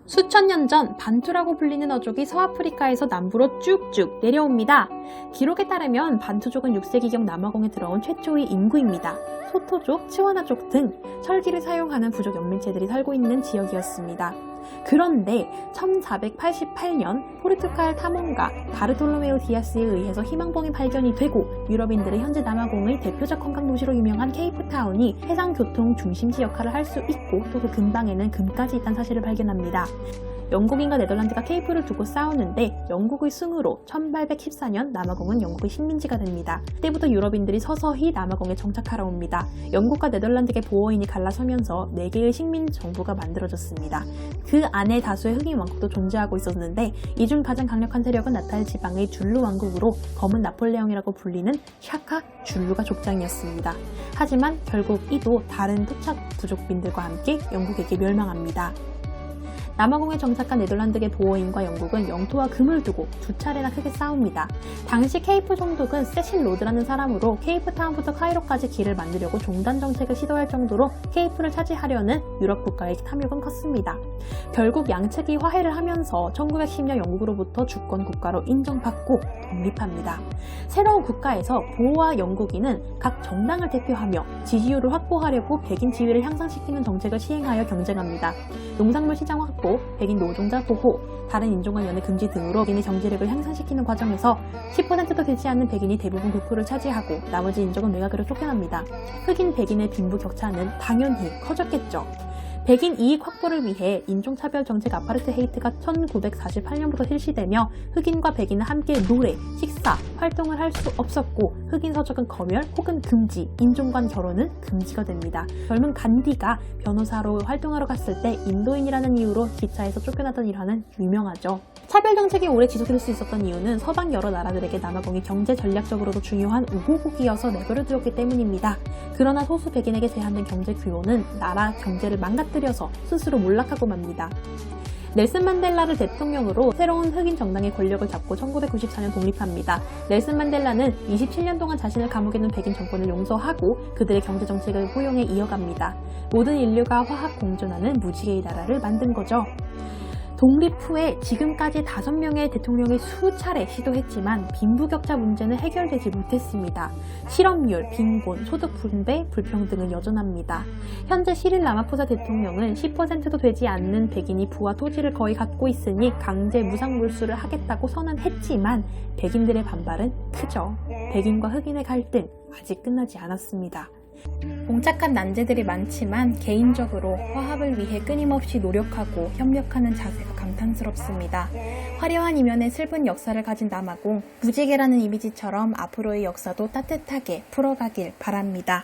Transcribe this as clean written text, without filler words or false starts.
수천 년 전 반투라고 불리는 어족이 서아프리카에서 남부로 쭉쭉 내려옵니다. 기록에 따르면 반투족은 6세기경 남아공에 들어온 최초의 인구입니다. 소토족, 츠와나족 등 철기를 사용하는 부족 연민체들이 살고 있는 지역이었습니다. 그런데 1488년 포르투갈 탐험가 바르톨로메오 디아스에 의해서 희망봉이 발견이 되고 유럽인들은 현재 남아공의 대표적 관광도시로 유명한 케이프타운이 해상교통 중심지 역할을 할 수 있고 또 그 근방에는 금까지 있다는 사실을 발견합니다. 영국인과 네덜란드가 케이프를 두고 싸우는데 영국의 승으로 1814년 남아공은 영국의 식민지가 됩니다. 그때부터 유럽인들이 서서히 남아공에 정착하러 옵니다. 영국과 네덜란드의 보어인이 갈라서면서 4개의 식민 정부가 만들어졌습니다. 그 안에 다수의 흑인 왕국도 존재하고 있었는데 이 중 가장 강력한 세력은 나탈 지방의 줄루 왕국으로 검은 나폴레옹이라고 불리는 샤카 줄루가 족장이었습니다. 하지만 결국 이도 다른 토착 부족민들과 함께 영국에게 멸망합니다. 남아공에 정착한 네덜란드계 보어인과 영국은 영토와 금을 두고 두 차례나 크게 싸웁니다. 당시 케이프 총독은 세실 로드라는 사람으로 케이프타운부터 카이로까지 길을 만들려고 종단 정책을 시도할 정도로 케이프를 차지하려는 유럽 국가의 탐욕은 컸습니다. 결국 양측이 화해를 하면서 1910년 영국으로부터 주권 국가로 인정받고 독립합니다. 새로운 국가에서 보어와 영국인은 각 정당을 대표하며 지지율을 확보하려고 백인 지위를 향상시키는 정책을 시행하여 경쟁합니다. 농산물 시장 확보, 백인 노동자 보호, 다른 인종과 연애 금지 등으로 백인의 정치력을 향상시키는 과정에서 10%도 되지 않는 백인이 대부분 국부를 차지하고 나머지 인종은 외곽으로 쫓겨납니다. 흑인 백인의 빈부 격차는 당연히 커졌겠죠. 백인 이익 확보를 위해 인종차별 정책 아파르트헤이트가 1948년부터 실시되며 흑인과 백인은 함께 노래, 식사, 활동을 할 수 없었고 흑인 서적은 검열 혹은 금지, 인종 간 결혼은 금지가 됩니다. 젊은 간디가 변호사로 활동하러 갔을 때 인도인이라는 이유로 기차에서 쫓겨나던 일화는 유명하죠. 차별 정책이 오래 지속될 수 있었던 이유는 서방 여러 나라들에게 남아공이 경제 전략적으로도 중요한 우호국이어서 내버려두었기 때문입니다. 그러나 소수 백인에게 제한된 경제 규모는 나라 경제를 망가뜨려서 스스로 몰락하고 맙니다. 넬슨 만델라를 대통령으로 새로운 흑인 정당의 권력을 잡고 1994년 독립합니다. 넬슨 만델라는 27년 동안 자신을 감옥에 넣은 백인 정권을 용서하고 그들의 경제 정책을 포용해 이어갑니다. 모든 인류가 화합 공존하는 무지개의 나라를 만든 거죠. 독립 후에 지금까지 5명의 대통령이 수차례 시도했지만 빈부격차 문제는 해결되지 못했습니다. 실업률, 빈곤, 소득 분배, 불평등은 여전합니다. 현재 시릴 라마포사 대통령은 10%도 되지 않는 백인이 부와 토지를 거의 갖고 있으니 강제 무상몰수를 하겠다고 선언했지만 백인들의 반발은 크죠. 백인과 흑인의 갈등 아직 끝나지 않았습니다. 봉착한 난제들이 많지만 개인적으로 화합을 위해 끊임없이 노력하고 협력하는 자세가 감탄스럽습니다. 화려한 이면에 슬픈 역사를 가진 남아공, 무지개라는 이미지처럼 앞으로의 역사도 따뜻하게 풀어가길 바랍니다.